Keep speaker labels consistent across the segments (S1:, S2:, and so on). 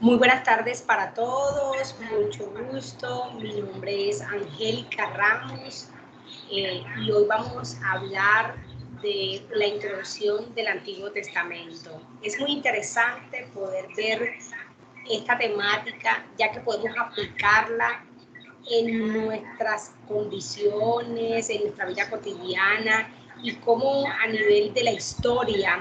S1: Muy buenas tardes para todos, mucho gusto. Mi nombre es Angélica Ramos y hoy vamos a hablar de la introducción del Antiguo Testamento. Es muy interesante poder ver esta temática, ya que podemos aplicarla en nuestras condiciones, en nuestra vida cotidiana y cómo a nivel de la historia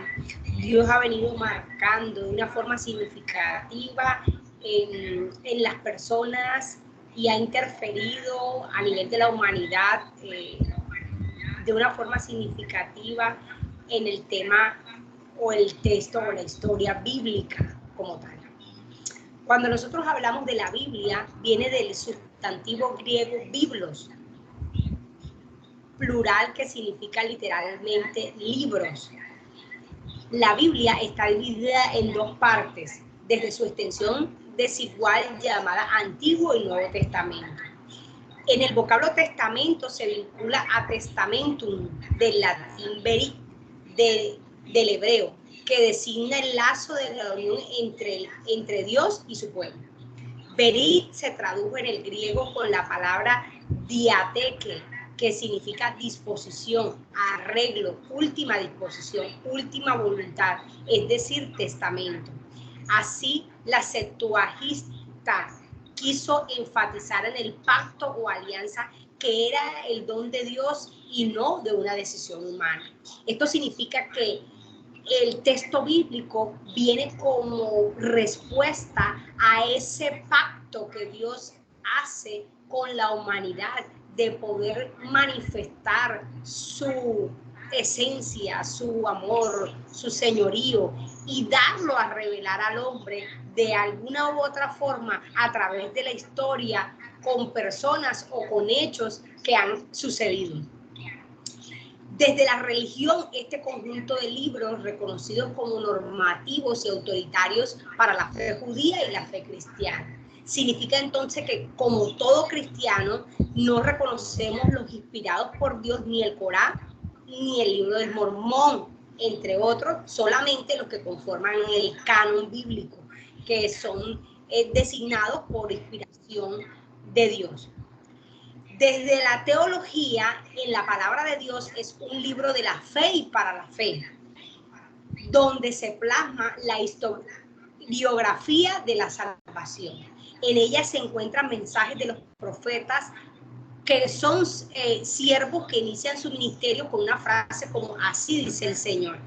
S1: Dios ha venido marcando de una forma significativa en las personas y ha interferido a nivel de la humanidad de una forma significativa en el tema o el texto o la historia bíblica como tal. Cuando nosotros hablamos de la Biblia, viene del sustantivo griego biblos, plural que significa literalmente libros. La Biblia está dividida en dos partes, desde su extensión desigual llamada Antiguo y Nuevo Testamento. En el vocablo testamento se vincula a testamentum, del latín verit, del hebreo, que designa el lazo de la unión entre Dios y su pueblo. Verit se tradujo en el griego con la palabra diateke, que significa disposición, arreglo, última disposición, última voluntad, es decir, testamento. Así, la Septuaginta quiso enfatizar en el pacto o alianza que era el don de Dios y no de una decisión humana. Esto significa que el texto bíblico viene como respuesta a ese pacto que Dios hace con la humanidad de poder manifestar su esencia, su amor, su señorío y darlo a revelar al hombre de alguna u otra forma a través de la historia con personas o con hechos que han sucedido. Desde la religión, este conjunto de libros reconocidos como normativos y autoritarios para la fe judía y la fe cristiana. Significa entonces que, como todo cristiano, no reconocemos los inspirados por Dios, ni el Corán, ni el libro del Mormón, entre otros, solamente los que conforman el canon bíblico, que son designados por inspiración de Dios. Desde la teología, en la palabra de Dios es un libro de la fe y para la fe, donde se plasma la historiografía de la salvación. En ella se encuentran mensajes de los profetas que son siervos que inician su ministerio con una frase como así dice el Señor.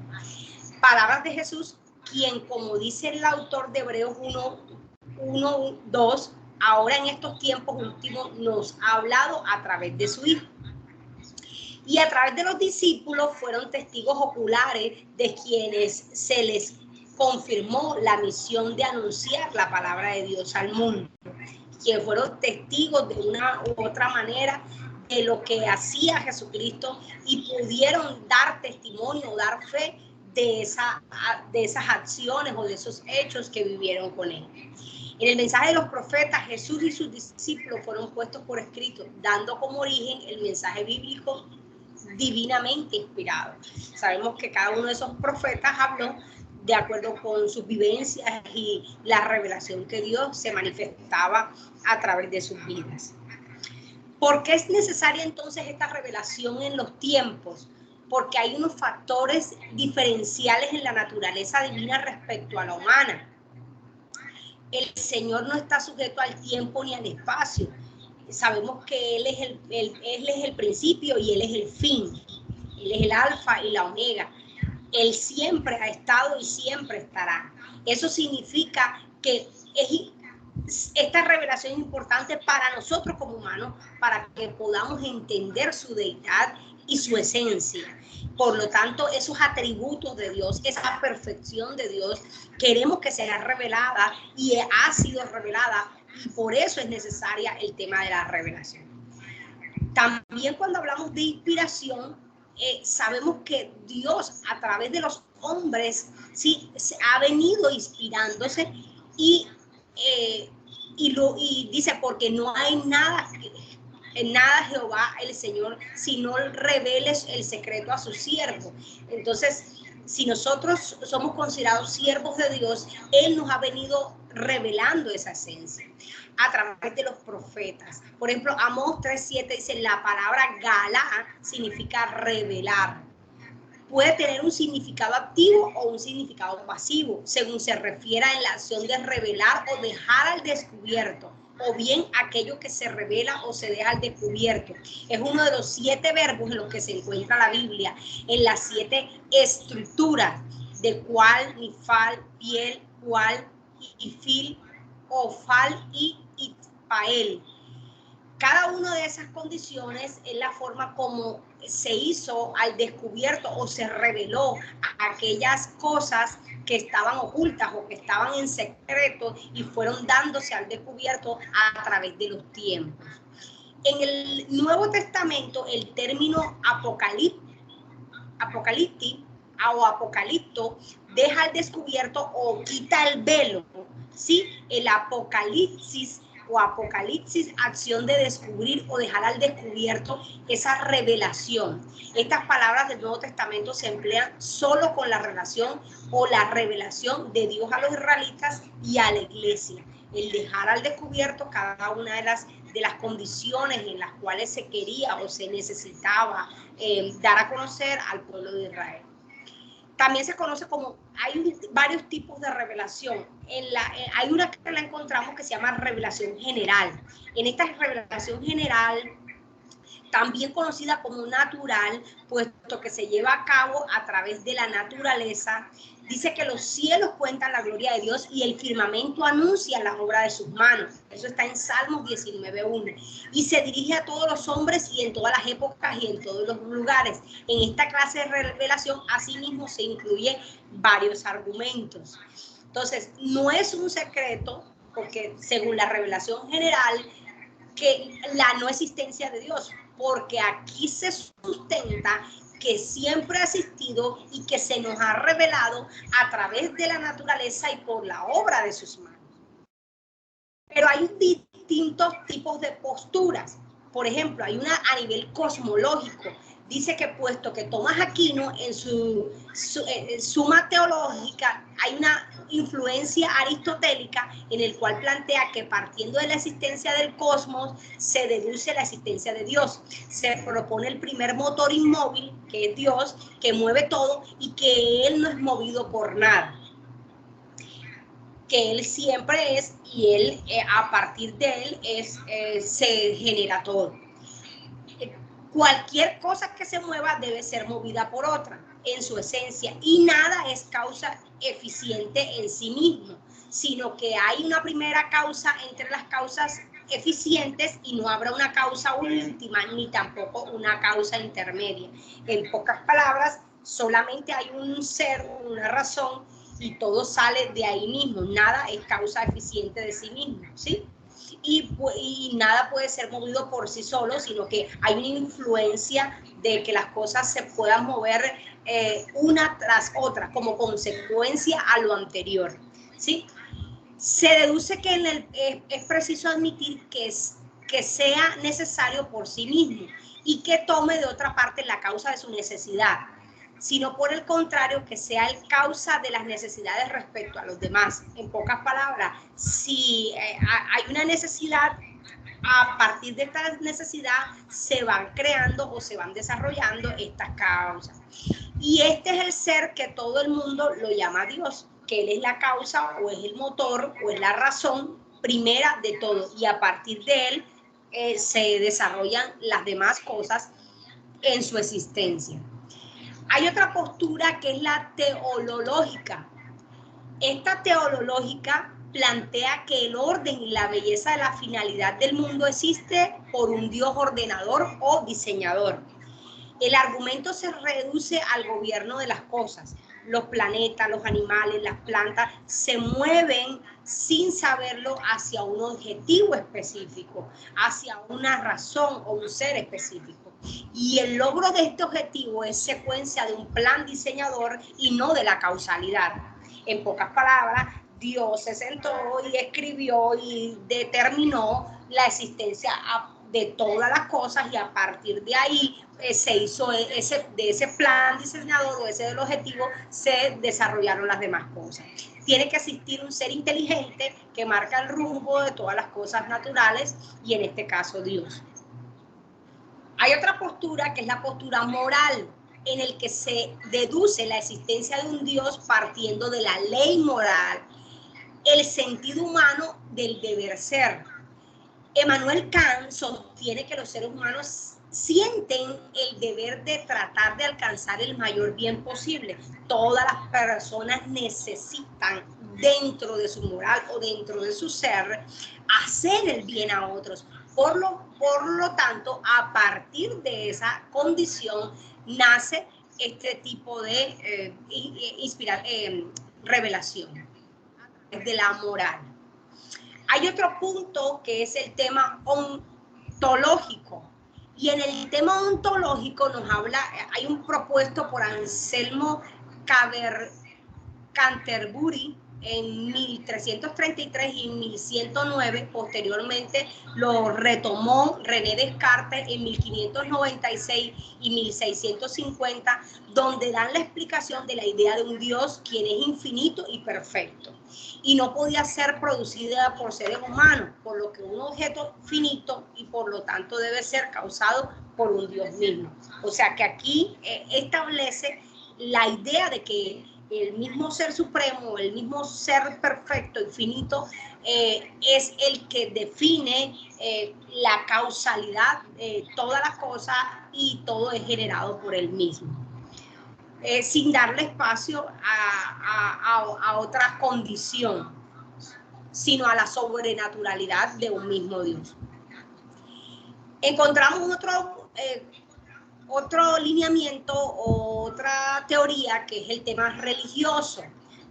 S1: Palabras de Jesús, quien, como dice el autor de Hebreos 1:2, ahora en estos tiempos últimos nos ha hablado a través de su Hijo. Y a través de los discípulos fueron testigos oculares de quienes se les confirmó la misión de anunciar la palabra de Dios al mundo, quienes fueron testigos de una u otra manera de lo que hacía Jesucristo y pudieron dar testimonio, dar fe de esas acciones o de esos hechos que vivieron con él. En el mensaje de los profetas, Jesús y sus discípulos fueron puestos por escrito, dando como origen el mensaje bíblico divinamente inspirado. Sabemos que cada uno de esos profetas habló de acuerdo con sus vivencias y la revelación que Dios se manifestaba a través de sus vidas. ¿Por qué es necesaria entonces esta revelación en los tiempos? Porque hay unos factores diferenciales en la naturaleza divina respecto a la humana. El Señor no está sujeto al tiempo ni al espacio. Sabemos que Él es el principio y Él es el fin. Él es el alfa y la omega. Él siempre ha estado y siempre estará. Eso significa que esta revelación es importante para nosotros como humanos, para que podamos entender su deidad y su esencia. Por lo tanto, esos atributos de Dios, esa perfección de Dios, queremos que sea revelada y ha sido revelada, y por eso es necesaria el tema de la revelación. También cuando hablamos de inspiración, sabemos que Dios a través de los hombres sí ha venido inspirándose y dice, porque no hay nada Jehová el Señor si no reveles el secreto a su siervo. Entonces, si nosotros somos considerados siervos de Dios, Él nos ha venido revelando esa esencia a través de los profetas. Por ejemplo, Amós 3:7 dice, la palabra Galá significa revelar. Puede tener un significado activo o un significado pasivo, según se refiera en la acción de revelar o dejar al descubierto, o bien aquello que se revela o se deja al descubierto. Es uno de los 7 verbos en los que se encuentra la Biblia, en las 7 estructuras de cual, nifal, piel, cual, ifil, ofal y itpael. Cada una de esas condiciones es la forma como se hizo al descubierto o se reveló aquellas cosas que estaban ocultas o que estaban en secreto y fueron dándose al descubierto a través de los tiempos. En el Nuevo Testamento, el término apocalipsis o apocalipto deja al descubierto o quita el velo, ¿sí? El apocalipsis o apocalipsis, acción de descubrir o dejar al descubierto esa revelación. Estas palabras del Nuevo Testamento se emplean solo con la relación o la revelación de Dios a los israelitas y a la iglesia. El dejar al descubierto cada una de las condiciones en las cuales se quería o se necesitaba dar a conocer al pueblo de Israel. También se conoce como, hay varios tipos de revelación. Hay una que la encontramos que se llama revelación general. En esta revelación general, también conocida como natural, puesto que se lleva a cabo a través de la naturaleza, dice que los cielos cuentan la gloria de Dios y el firmamento anuncia la obra de sus manos. Eso está en Salmos 19:1. Y se dirige a todos los hombres y en todas las épocas y en todos los lugares. En esta clase de revelación, asimismo, se incluyen varios argumentos. Entonces, no es un secreto, porque según la revelación general, que la no existencia de Dios, porque aquí se sustenta que siempre ha existido y que se nos ha revelado a través de la naturaleza y por la obra de sus manos. Pero hay distintos tipos de posturas. Por ejemplo, hay una a nivel cosmológico. Dice que puesto que Tomás Aquino en su Suma Teológica hay una influencia aristotélica en el cual plantea que partiendo de la existencia del cosmos se deduce la existencia de Dios. Se propone el primer motor inmóvil, que es Dios, que mueve todo y que Él no es movido por nada. Que Él siempre es y Él, a partir de Él, se genera todo. Cualquier cosa que se mueva debe ser movida por otra en su esencia y nada es causa eficiente en sí mismo, sino que hay una primera causa entre las causas eficientes y no habrá una causa última ni tampoco una causa intermedia. En pocas palabras, solamente hay un ser, una razón y todo sale de ahí mismo, nada es causa eficiente de sí mismo, ¿sí? Y nada puede ser movido por sí solo, sino que hay una influencia de que las cosas se puedan mover una tras otra como consecuencia a lo anterior, ¿sí? Se deduce que es preciso admitir que sea necesario por sí mismo y que tome de otra parte la causa de su necesidad, sino por el contrario que sea el causa de las necesidades respecto a los demás. En pocas palabras, si hay una necesidad, a partir de esta necesidad se van creando o se van desarrollando estas causas. Y este es el ser que todo el mundo lo llama Dios, que Él es la causa o es el motor o es la razón primera de todo. Y a partir de Él se desarrollan las demás cosas en su existencia. Hay otra postura que es la teológica. Esta teológica plantea que el orden y la belleza de la finalidad del mundo existe por un Dios ordenador o diseñador. El argumento se reduce al gobierno de las cosas. Los planetas, los animales, las plantas se mueven sin saberlo hacia un objetivo específico, hacia una razón o un ser específico. Y el logro de este objetivo es secuencia de un plan diseñador y no de la causalidad. En pocas palabras, Dios se sentó y escribió y determinó la existencia de todas las cosas y a partir de ahí se hizo de ese plan diseñador o ese del objetivo se desarrollaron las demás cosas. tiene que existir un ser inteligente que marca el rumbo de todas las cosas naturales y en este caso Dios. Hay otra postura que es la postura moral, en el que se deduce la existencia de un Dios partiendo de la ley moral, el sentido humano del deber ser. Immanuel Kant sostiene que los seres humanos sienten el deber de tratar de alcanzar el mayor bien posible. Todas las personas necesitan, dentro de su moral o dentro de su ser, hacer el bien a otros. Por lo tanto, a partir de esa condición nace este tipo de revelación de la moral. Hay otro punto que es el tema ontológico. Y en el tema ontológico nos habla, hay un propuesto por Anselmo Canterbury en 1333 y 1109, posteriormente lo retomó René Descartes en 1596 y 1650, donde dan la explicación de la idea de un Dios quien es infinito y perfecto y no podía ser producida por seres humanos, por lo que un objeto finito y por lo tanto debe ser causado por un Dios mismo. O sea que aquí establece la idea de que el mismo ser supremo, el mismo ser perfecto, infinito, es el que define la causalidad de todas las cosas y todo es generado por él mismo. Sin darle espacio a otra condición, sino a la sobrenaturalidad de un mismo Dios. Encontramos otro lineamiento, otra teoría que es el tema religioso,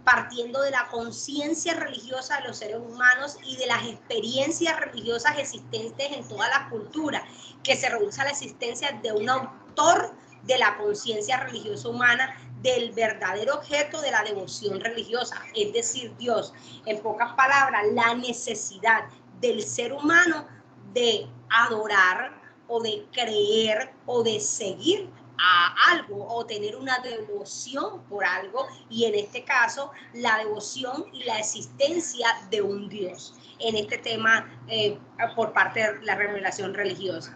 S1: partiendo de la conciencia religiosa de los seres humanos y de las experiencias religiosas existentes en todas las culturas, que se reduce a la existencia de un autor de la conciencia religiosa humana, del verdadero objeto de la devoción religiosa, es decir, Dios. En pocas palabras, la necesidad del ser humano de adorar o de creer o de seguir a algo o tener una devoción por algo, y en este caso la devoción y la existencia de un Dios, en este tema por parte de la revelación religiosa.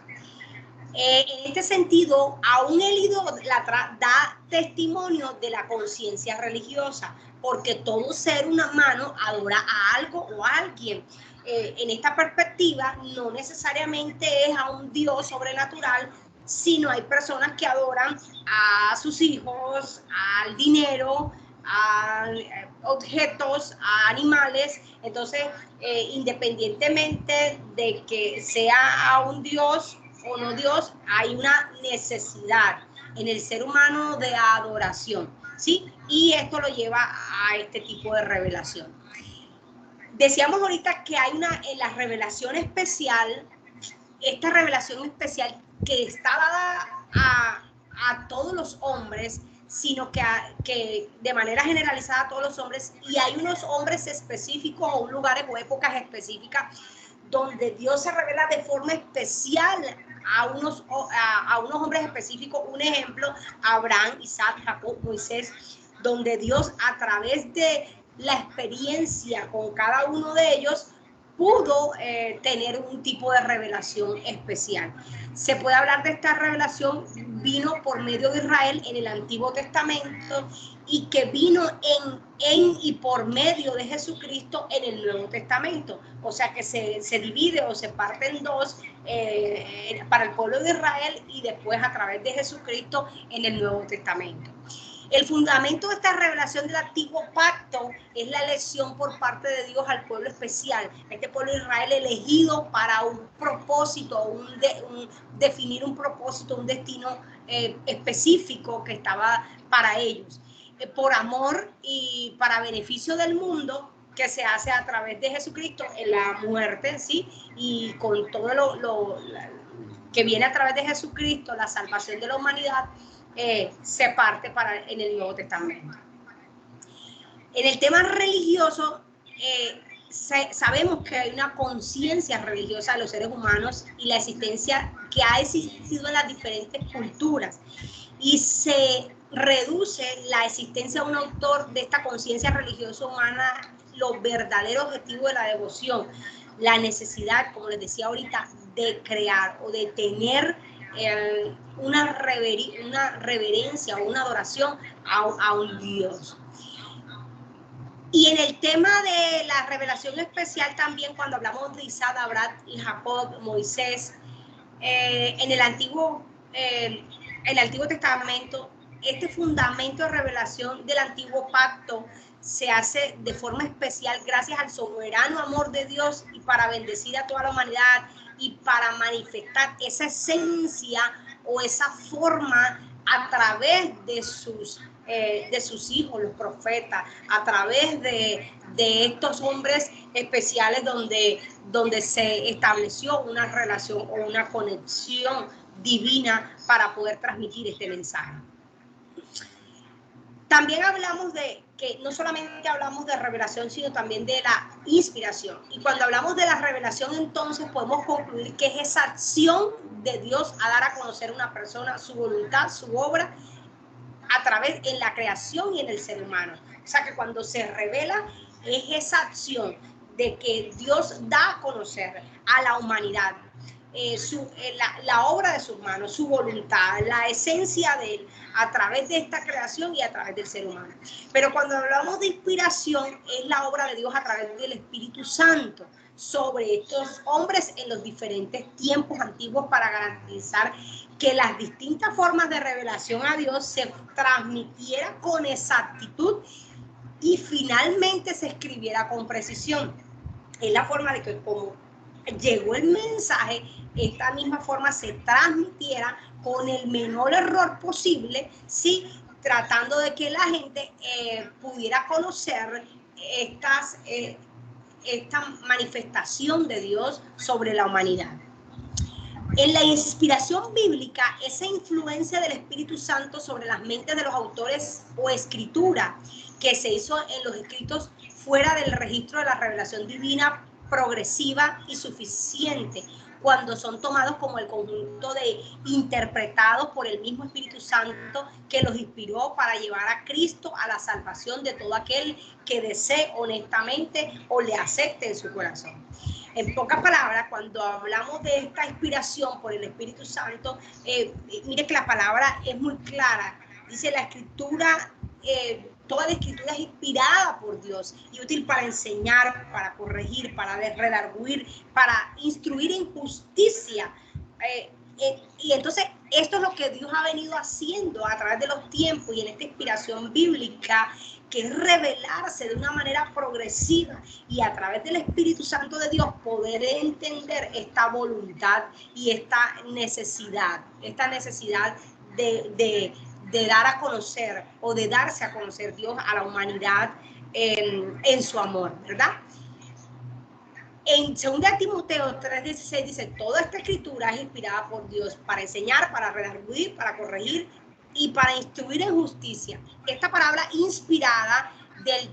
S1: En este sentido, aún el idólatra da testimonio de la conciencia religiosa, porque todo ser humano adora a algo o a alguien. En esta perspectiva, no necesariamente es a un Dios sobrenatural, sino hay personas que adoran a sus hijos, al dinero, a objetos, a animales. Entonces, independientemente de que sea a un Dios o no Dios, hay una necesidad en el ser humano de adoración, ¿sí? Y esto lo lleva a este tipo de revelación. Decíamos ahorita que hay en la revelación especial, esta revelación especial que está dada a todos los hombres, sino que de manera generalizada a todos los hombres, y hay unos hombres específicos o lugares o épocas específicas donde Dios se revela de forma especial a unos hombres específicos. Un ejemplo, Abraham, Isaac, Jacob, Moisés, donde Dios a través de la experiencia con cada uno de ellos pudo tener un tipo de revelación especial. Se puede hablar de esta revelación, vino por medio de Israel en el Antiguo Testamento y que vino en y por medio de Jesucristo en el Nuevo Testamento. O sea que se divide o se parte en dos para el pueblo de Israel y después a través de Jesucristo en el Nuevo Testamento. El fundamento de esta revelación del antiguo pacto es la elección por parte de Dios al pueblo especial, este pueblo de Israel elegido para un propósito, definir un propósito, un destino específico que estaba para ellos. Por amor y para beneficio del mundo, que se hace a través de Jesucristo en la muerte, ¿sí? Y con todo lo que viene a través de Jesucristo, la salvación de la humanidad, se parte en el Nuevo Testamento. En el tema religioso, sabemos que hay una conciencia religiosa de los seres humanos y la existencia que ha existido en las diferentes culturas. y se reduce la existencia de un autor de esta conciencia religiosa humana, los verdaderos objetivos de la devoción, la necesidad, como les decía ahorita, de crear o de tener una reverencia o una adoración a un Dios. Y en el tema de la revelación especial también, cuando hablamos de Isaac, Abraham y Jacob, Moisés, en el Antiguo Testamento, este fundamento de revelación del Antiguo Pacto se hace de forma especial gracias al soberano amor de Dios y para bendecir a toda la humanidad y para manifestar esa esencia o esa forma a través de sus hijos, los profetas, a través de estos hombres especiales donde se estableció una relación o una conexión divina para poder transmitir este mensaje. También hablamos de que no solamente hablamos de revelación, sino también de la inspiración. Y cuando hablamos de la revelación, entonces podemos concluir que es esa acción de Dios a dar a conocer a una persona su voluntad, su obra, a través en la creación y en el ser humano. O sea que cuando se revela es esa acción de que Dios da a conocer a la humanidad la obra de sus manos, su voluntad, la esencia de él, a través de esta creación y a través del ser humano. Pero cuando hablamos de inspiración, es la obra de Dios a través del Espíritu Santo sobre estos hombres en los diferentes tiempos antiguos para garantizar que las distintas formas de revelación a Dios se transmitiera con exactitud y finalmente se escribiera con precisión. Es la forma de que como llegó el mensaje, esta misma forma se transmitiera con el menor error posible, ¿sí? Tratando de que la gente pudiera conocer esta manifestación de Dios sobre la humanidad. En la inspiración bíblica, esa influencia del Espíritu Santo sobre las mentes de los autores o escritura que se hizo en los escritos fuera del registro de la revelación divina progresiva y suficiente, cuando son tomados como el conjunto de interpretados por el mismo Espíritu Santo que los inspiró para llevar a Cristo a la salvación de todo aquel que desee honestamente o le acepte en su corazón. En pocas palabras, cuando hablamos de esta inspiración por el Espíritu Santo, mire que la palabra es muy clara. Dice la Escritura, toda la Escritura es inspirada por Dios y útil para enseñar, para corregir, para redarguir, para instruir en justicia. Y entonces esto es lo que Dios ha venido haciendo a través de los tiempos y en esta inspiración bíblica, que es revelarse de una manera progresiva y a través del Espíritu Santo de Dios poder entender esta voluntad y esta necesidad de dar a conocer o de darse a conocer Dios a la humanidad en su amor, ¿verdad? En 2 Timoteo 3:16 dice, toda esta escritura es inspirada por Dios para enseñar, para redarguir, para corregir y para instruir en justicia. Esta palabra inspirada del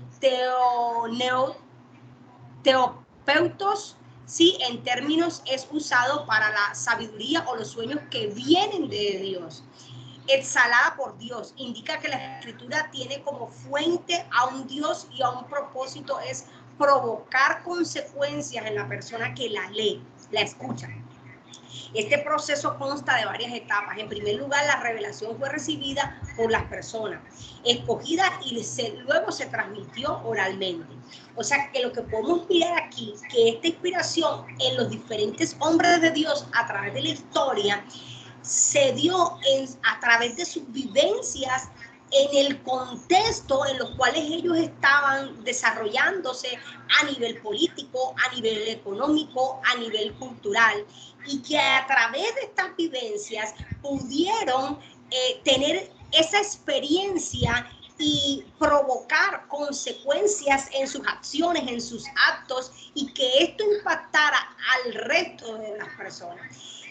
S1: teopeutos, sí, en términos es usado para la sabiduría o los sueños que vienen de Dios. Exhalada por Dios, indica que la escritura tiene como fuente a un Dios y a un propósito es provocar consecuencias en la persona que la lee, la escucha. Este proceso consta de varias etapas. En primer lugar, la revelación fue recibida por las personas, escogida y luego se transmitió oralmente. O sea, que lo que podemos mirar aquí, que esta inspiración en los diferentes hombres de Dios a través de la historia se dio a través de sus vivencias en el contexto en los cuales ellos estaban desarrollándose a nivel político, a nivel económico, a nivel cultural, y que a través de estas vivencias pudieron tener esa experiencia y provocar consecuencias en sus acciones, en sus actos, y que esto impactara al resto de las personas.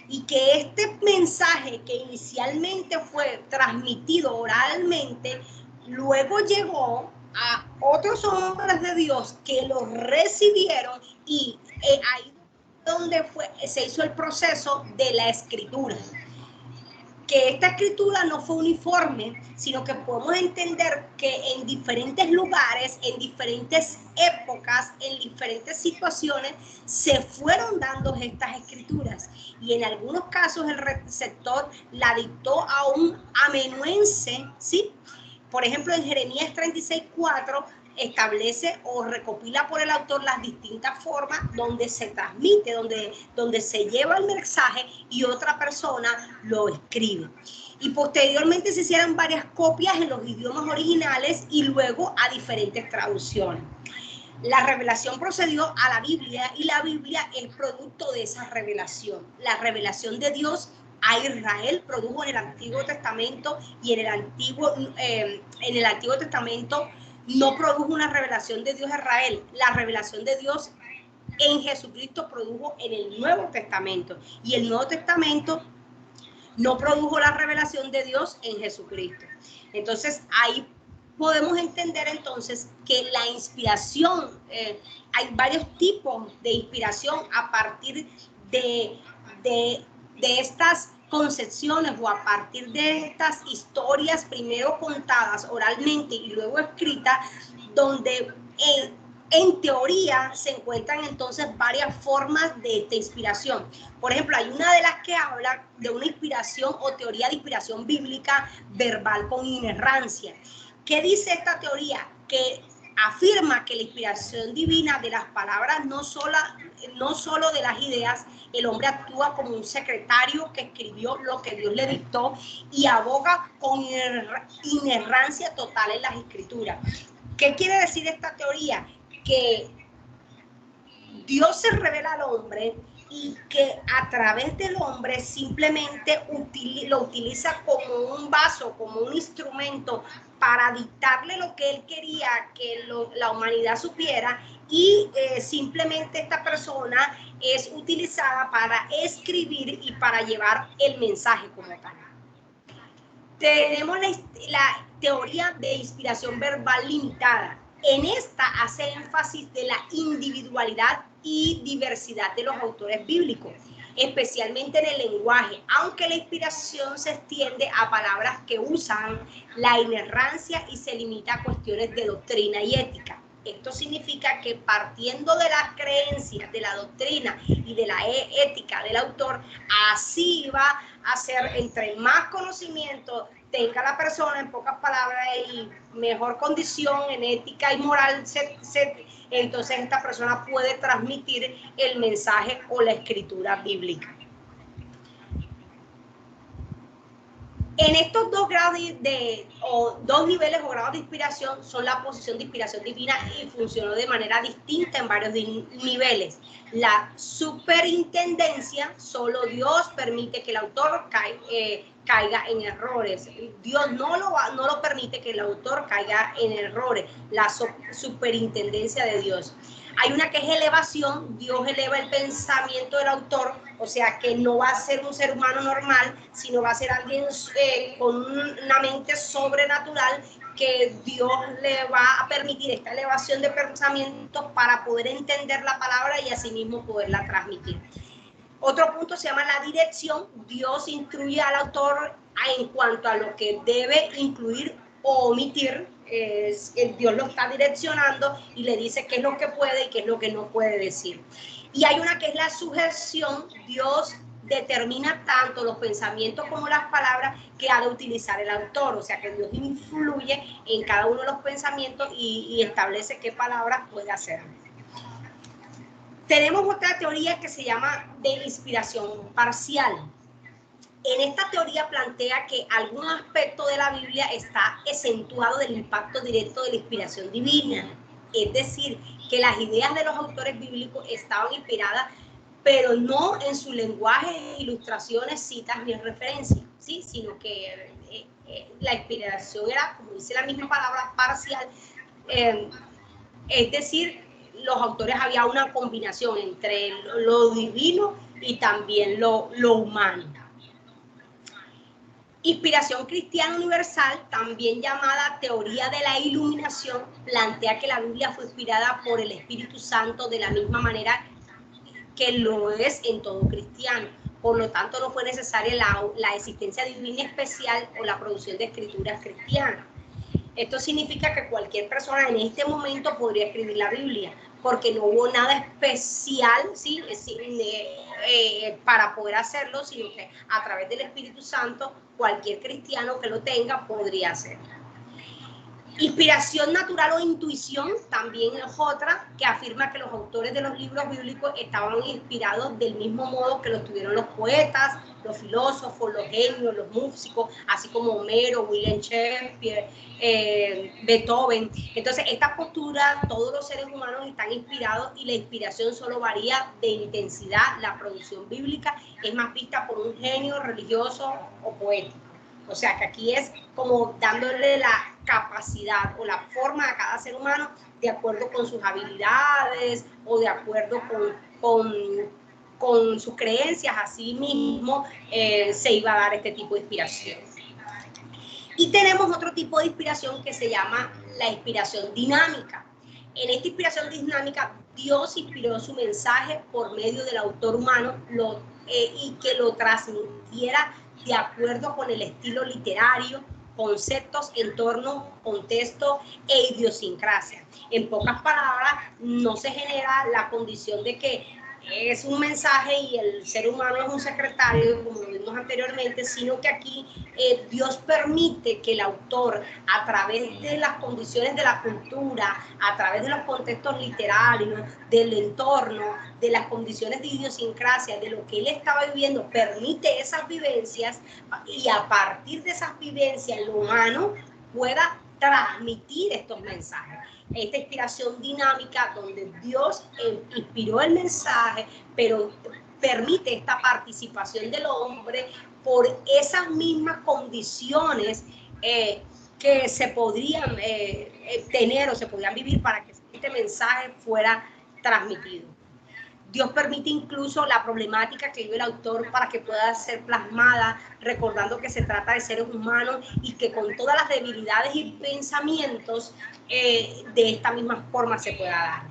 S1: Y que este mensaje que inicialmente fue transmitido oralmente, luego llegó a otros hombres de Dios que lo recibieron y ahí donde se hizo el proceso de la escritura. que esta escritura no fue uniforme, sino que podemos entender que en diferentes lugares, en diferentes épocas, en diferentes situaciones, se fueron dando estas escrituras. Y en algunos casos el receptor la dictó a un amanuense, ¿sí? Por ejemplo, en Jeremías 36:4 establece o recopila por el autor las distintas formas donde se transmite, donde se lleva el mensaje y otra persona lo escribe. Y posteriormente se hicieron varias copias en los idiomas originales y luego a diferentes traducciones. La revelación procedió a la Biblia y la Biblia es producto de esa revelación. La revelación de Dios a Israel produjo en el Antiguo Testamento y en el Antiguo Testamento no produjo una revelación de Dios a Israel. La revelación de Dios en Jesucristo produjo en el Nuevo Testamento y el Nuevo Testamento no produjo la revelación de Dios en Jesucristo. Entonces ahí podemos entender entonces que la inspiración, hay varios tipos de inspiración a partir de estas concepciones o a partir de estas historias primero contadas oralmente y luego escritas, donde en teoría se encuentran entonces varias formas de esta inspiración. Por ejemplo, hay una de las que habla de una inspiración o teoría de inspiración bíblica verbal con inerrancia. ¿Qué dice esta teoría? Que afirma que la inspiración divina de las palabras no solo de las ideas, el hombre actúa como un secretario que escribió lo que Dios le dictó y aboga con inerrancia total en las escrituras. ¿Qué quiere decir esta teoría? Que Dios se revela al hombre y que a través del hombre simplemente lo utiliza como un vaso, como un instrumento para dictarle lo que él quería que la humanidad supiera y simplemente esta persona es utilizada para escribir y para llevar el mensaje como tal. Tenemos la teoría de inspiración verbal limitada. En esta hace énfasis de la individualidad y diversidad de los autores bíblicos, especialmente en el lenguaje, aunque la inspiración se extiende a palabras que usan la inerrancia y se limita a cuestiones de doctrina y ética. Esto significa que partiendo de las creencias, de la doctrina y de la ética del autor, así va a ser, entre más conocimiento tenga la persona, en pocas palabras, y mejor condición en ética y moral, entonces esta persona puede transmitir el mensaje o la escritura bíblica. En estos dos grados dos niveles o grados de inspiración son la posición de inspiración divina y funcionó de manera distinta en varios niveles. La superintendencia, solo Dios permite que el autor caiga en errores. Dios no lo permite que el autor caiga en errores. La superintendencia de Dios. Hay una que es elevación, Dios eleva el pensamiento del autor, o sea que no va a ser un ser humano normal, sino va a ser alguien con una mente sobrenatural que Dios le va a permitir esta elevación de pensamientos para poder entender la palabra y asimismo poderla transmitir. Otro punto se llama la dirección. Dios instruye al autor en cuanto a lo que debe incluir o omitir. Dios lo está direccionando y le dice qué es lo que puede y qué es lo que no puede decir. Y hay una que es la sujeción. Dios determina tanto los pensamientos como las palabras que ha de utilizar el autor, o sea que Dios influye en cada uno de los pensamientos y establece qué palabras puede hacer. Tenemos otra teoría que se llama de inspiración parcial. En esta teoría plantea que algún aspecto de la Biblia está exentuado del impacto directo de la inspiración divina. Es decir, que las ideas de los autores bíblicos estaban inspiradas, pero no en su lenguaje, ilustraciones, citas ni referencias, ¿sí? Sino que la inspiración era, como dice la misma palabra, parcial. Es decir, los autores había una combinación entre lo divino y también lo humano. Inspiración cristiana universal, también llamada teoría de la iluminación, plantea que la Biblia fue inspirada por el Espíritu Santo de la misma manera que lo es en todo cristiano. Por lo tanto, no fue necesaria la existencia divina especial o la producción de escrituras cristianas. Esto significa que cualquier persona en este momento podría escribir la Biblia, porque no hubo nada especial, ¿sí? Para poder hacerlo, sino que a través del Espíritu Santo, cualquier cristiano que lo tenga podría hacerlo. Inspiración natural o intuición también es otra que afirma que los autores de los libros bíblicos estaban inspirados del mismo modo que lo tuvieron los poetas, los filósofos, los genios, los músicos, así como Homero, William Shakespeare, Beethoven. Entonces, esta postura, todos los seres humanos están inspirados y la inspiración solo varía de intensidad. La producción bíblica es más vista por un genio religioso o poético. O sea que aquí es como dándole la capacidad o la forma a cada ser humano de acuerdo con sus habilidades o de acuerdo con sus creencias. Así mismo se iba a dar este tipo de inspiración. Y tenemos otro tipo de inspiración que se llama la inspiración dinámica. En esta inspiración dinámica, Dios inspiró su mensaje por medio del autor humano y que lo transmitiera de acuerdo con el estilo literario, conceptos, entorno, contexto e idiosincrasia. En pocas palabras, no se genera la condición de que es un mensaje y el ser humano es un secretario, como lo vimos anteriormente, sino que aquí Dios permite que el autor, a través de las condiciones de la cultura, a través de los contextos literarios, del entorno, de las condiciones de idiosincrasia, de lo que él estaba viviendo, permite esas vivencias y a partir de esas vivencias el humano pueda transmitir estos mensajes. Esta inspiración dinámica donde Dios inspiró el mensaje, pero permite esta participación del hombre por esas mismas condiciones que se podrían tener o se podrían vivir para que este mensaje fuera transmitido. Dios permite incluso la problemática que vive el autor para que pueda ser plasmada, recordando que se trata de seres humanos y que con todas las debilidades y pensamientos de esta misma forma se pueda dar.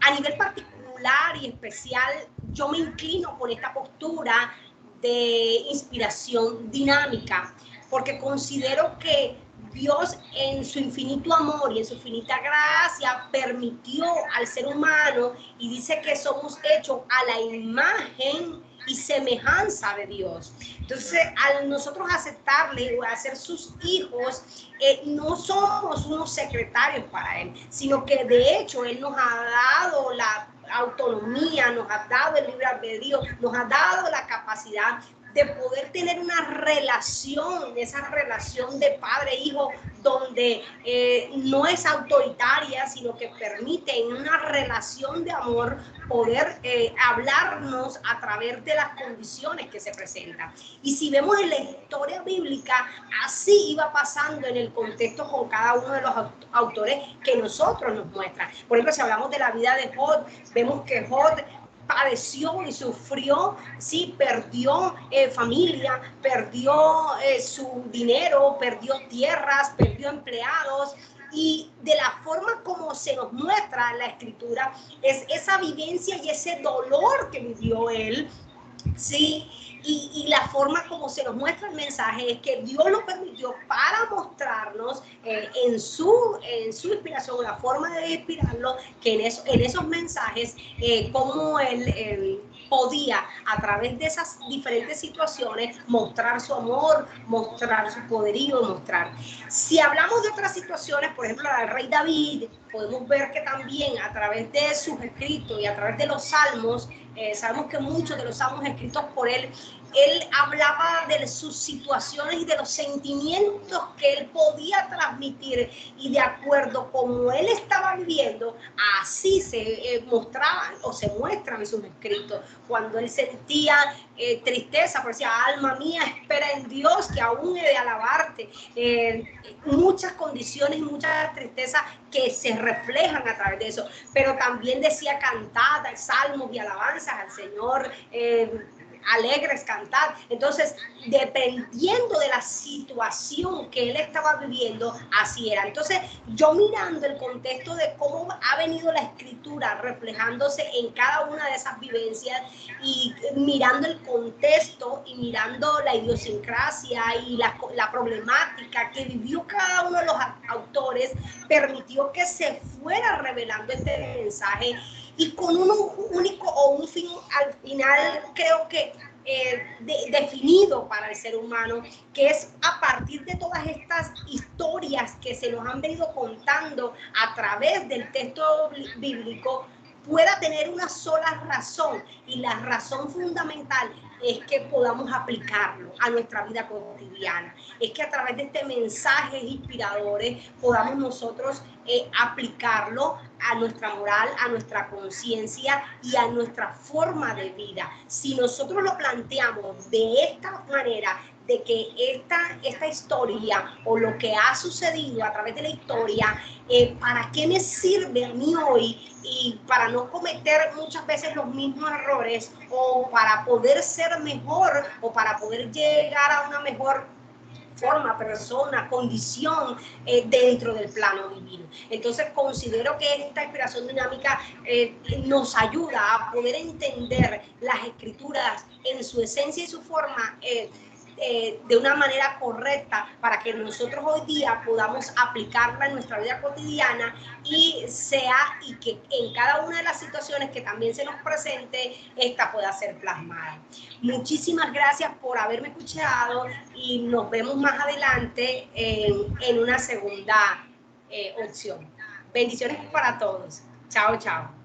S1: A nivel particular y especial, yo me inclino por esta postura de inspiración dinámica, porque considero que Dios en su infinito amor y en su infinita gracia permitió al ser humano y dice que somos hechos a la imagen y semejanza de Dios. Entonces, al nosotros aceptarle o a ser sus hijos, no somos unos secretarios para Él, sino que de hecho Él nos ha dado la autonomía, nos ha dado el libre albedrío, nos ha dado la capacidad de poder tener una relación, esa relación de padre-hijo, donde no es autoritaria, sino que permite en una relación de amor poder hablarnos a través de las condiciones que se presentan. Y si vemos en la historia bíblica, así iba pasando en el contexto con cada uno de los autores que nosotros nos muestran. Por ejemplo, si hablamos de la vida de Job, vemos que Job padeció y sufrió, sí, perdió familia, perdió su dinero, perdió tierras, perdió empleados, y de la forma como se nos muestra en la escritura es esa vivencia y ese dolor que vivió él, sí, y la forma como se nos muestra el mensaje es que Dios lo permitió para mostrarnos en su inspiración, la forma de inspirarlo, que en esos mensajes, cómo él podía a través de esas diferentes situaciones mostrar su amor, mostrar su poderío, mostrar. Si hablamos de otras situaciones, por ejemplo, la del rey David, podemos ver que también a través de sus escritos y a través de los salmos, sabemos que muchos de los salmos escritos por él hablaba de sus situaciones y de los sentimientos que él podía transmitir, y de acuerdo como él estaba viviendo, así se mostraban o se muestran en sus escritos. Cuando él sentía tristeza, por decir, alma mía, espera en Dios, que aún he de alabarte. Muchas condiciones, muchas tristezas que se reflejan a través de eso, pero también decía cantadas, salmos y alabanzas al Señor, alegres, cantar. Entonces, dependiendo de la situación que él estaba viviendo, así era. Entonces, yo mirando el contexto de cómo ha venido la escritura reflejándose en cada una de esas vivencias y mirando el contexto y mirando la idiosincrasia y la problemática que vivió cada uno de los autores, permitió que se fuera revelando este mensaje y con un único o un fin al final, creo que definido para el ser humano, que es a partir de todas estas historias que se nos han venido contando a través del texto bíblico, pueda tener una sola razón, y la razón fundamental es que podamos aplicarlo a nuestra vida cotidiana. Es que a través de este mensaje inspiradores podamos nosotros aplicarlo a nuestra moral, a nuestra conciencia y a nuestra forma de vida. Si nosotros lo planteamos de esta manera, de que esta historia o lo que ha sucedido a través de la historia, ¿para qué me sirve a mí hoy? Y para no cometer muchas veces los mismos errores, o para poder ser mejor, o para poder llegar a una mejor forma, persona, condición dentro del plano divino. Entonces considero que esta inspiración dinámica nos ayuda a poder entender las escrituras en su esencia y su forma de una manera correcta, para que nosotros hoy día podamos aplicarla en nuestra vida cotidiana y que en cada una de las situaciones que también se nos presente, esta pueda ser plasmada. Muchísimas gracias por haberme escuchado y nos vemos más adelante en una segunda opción. Bendiciones para todos. Chao, chao.